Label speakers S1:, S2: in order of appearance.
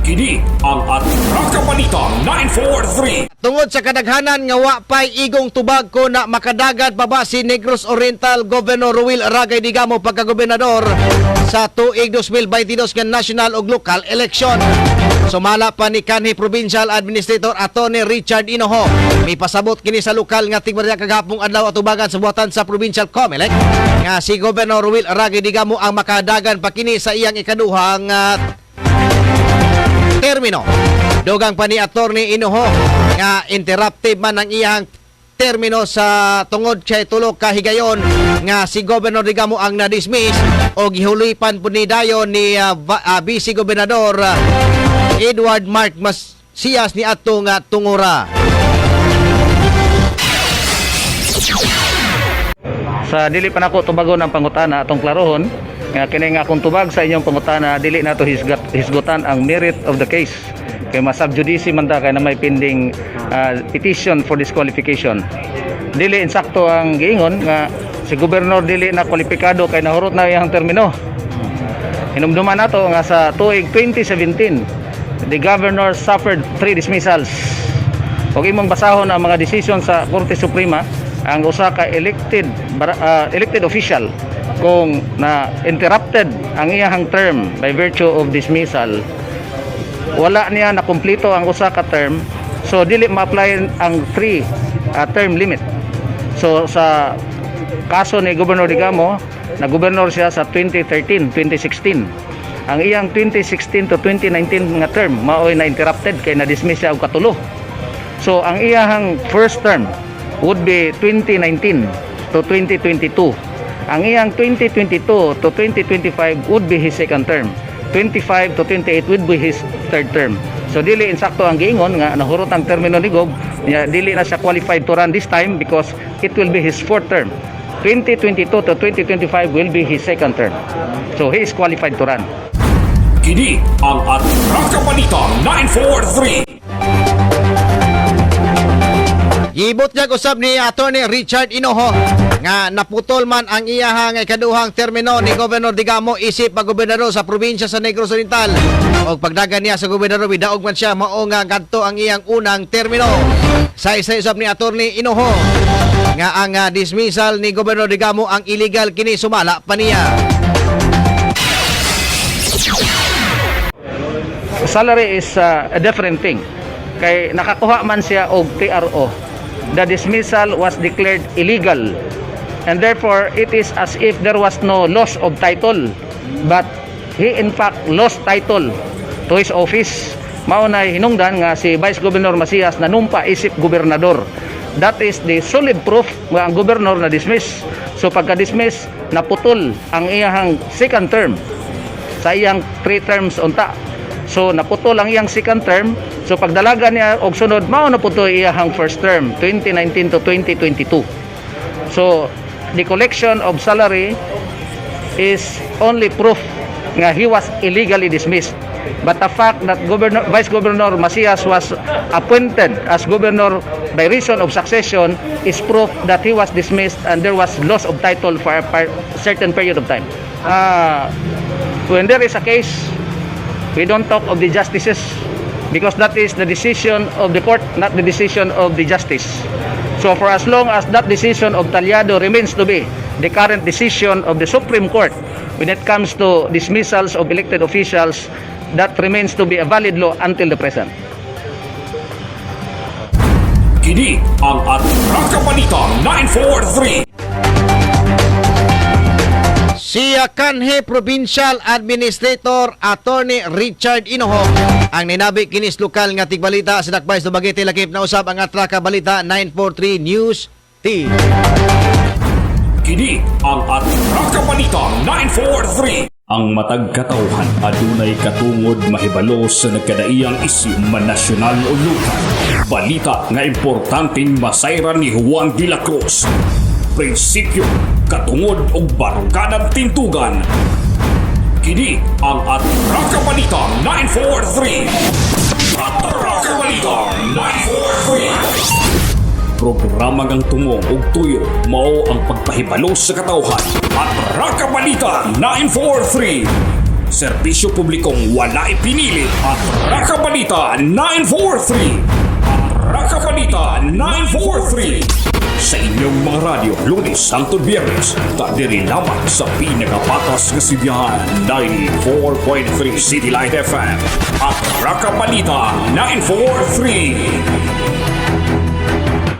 S1: Kini ang Atraka Balita 943.
S2: Tungod sa kadaghanan nga wa pay igong tubag ko na makadagat pa ba si Negros Oriental Governor Ruel Aragay Digamo pagkagobernador sa tuig 2022 nga national ug local election. Sumala pa ni kanhi Provincial Administrator Atty. Richard Inoho. May pasabot kini sa lokal nga tigbarya kagahapong adlaw at tubagan sa buhatan sa Provincial COMELEC nga si Governor Ruel Aragay Digamo ang makadagan pa kini sa iyang ikaduhang termino. Dugang pa ni Atty. Inoho nga interruptive man ang iyang termino sa tungod siya tulog kahigayon nga si Governor Digamo ang na-dismiss o gihulipan po ni dayon ni Vice Gobernador Edward Mark Masias ni atong tungura.
S3: Sa dili pa nako tubagon ang pangutana atong klarohon nga kini nga akong tubag sa inyong pangutana dili nato hisgutan ang merit of the case kay masab judice man ta kay na may pending petition for disqualification. Dili insakto ang giingon nga si gobernador dili na kwalipikado kay nahurot na iyang termino. Hinumduman nato nga sa tuig 2017 the governor suffered 3 dismissals. Huwag imong basahon ang mga desisyon sa Korte Suprema ang usa ka elected official kung na interrupted ang iyang term by virtue of dismissal, wala niya na kumpleto ang usa ka term, so dili ma-apply ang 3 term limit. So sa kaso ni Governor Digamo, na gobernador siya sa 2013-2016. Ang iyang 2016 to 2019 nga term maoy na interrupted kay na dismiss siya og katulo. So ang iyang first term would be 2019 to 2022. Ang iyang 2022 to 2025 would be his second term. 25 to 28 would be his third term. So dili insakto ang giingon nga nahurot ang termino ni Gob, dili na siya qualified to run this time because it will be his fourth term. 2022 to 2025 will be his second term. So he is qualified to run.
S1: Kini ang Atraka Balita 943.
S2: Gibot niya usab ni Atty. Richard Inoho nga naputol man ang iyahang ikaduhang termino ni Governor Digamo isip pag-gobernador sa probinsya sa Negros Oriental. O pagdagan niya sa gobernador, bidaog man siya mao nga kadto ang iyang unang termino. Sa isa usab ni Atty. Inoho nga ang dismissal ni Governor Digamo ang illegal kini sumala pa niya.
S3: Salary is a different thing. Kay nakakuha man siya og TRO. The dismissal was declared illegal and therefore it is as if there was no loss of title, but he in fact lost title to his office. Mao na hinungdan nga si Vice Governor Masias nanumpa isip gobernador. That is the solid proof nga ang gobernador na dismiss. So pagka-dismiss, naputol ang iyang second term sa iyang 3 terms unta. So naputol ang iyang second term. So pagdalaga niya og sunod mao na puto iyang first term 2019 to 2022. So the collection of salary is only proof nga he was illegally dismissed. But the fact that Vice Governor Masias was appointed as governor by reason of succession is proof that he was dismissed and there was loss of title for a certain period of time. When there is a case, we don't talk of the justices because that is the decision of the court, not the decision of the justice. So for as long as that decision of Talyado remains to be the current decision of the Supreme Court when it comes to dismissals of elected officials, that remains to be a valid law until the present.
S1: Kini ang Atraka Balita 943.
S2: Si kanhi Provincial Administrator Atty. Richard Inoho ang ninabi kinis lokal nga tigbalita sa Dakbays Dumaguete lakip na usab ang Atraka Balita 943 News Team.
S1: Kini ang Atraka Balita 943. Ang matag katawhan adunay katungod mahibalo sa nagkadaiyang isyu man nasyonal o lokal. Balita nga importanteng masayran ni Juan de la Cruz. Prinsipyo, katungod o baruganang tintugan. Kini ang Atraka Balita 943. Atraka Balita 943. Programa ngang tungong ug tuyo mao ang pagpahibalo sa katawhan. Atraka Balita 943. serbisyo publikong wala ipinilit at Raka Balita 943. Raka Balita 943 sa inyong mga radyo, Lunes hangtod Biyernes, diri lamang sa pinakapatas nga sibiyahan 94.3 City Light FM at Raka Balita 943.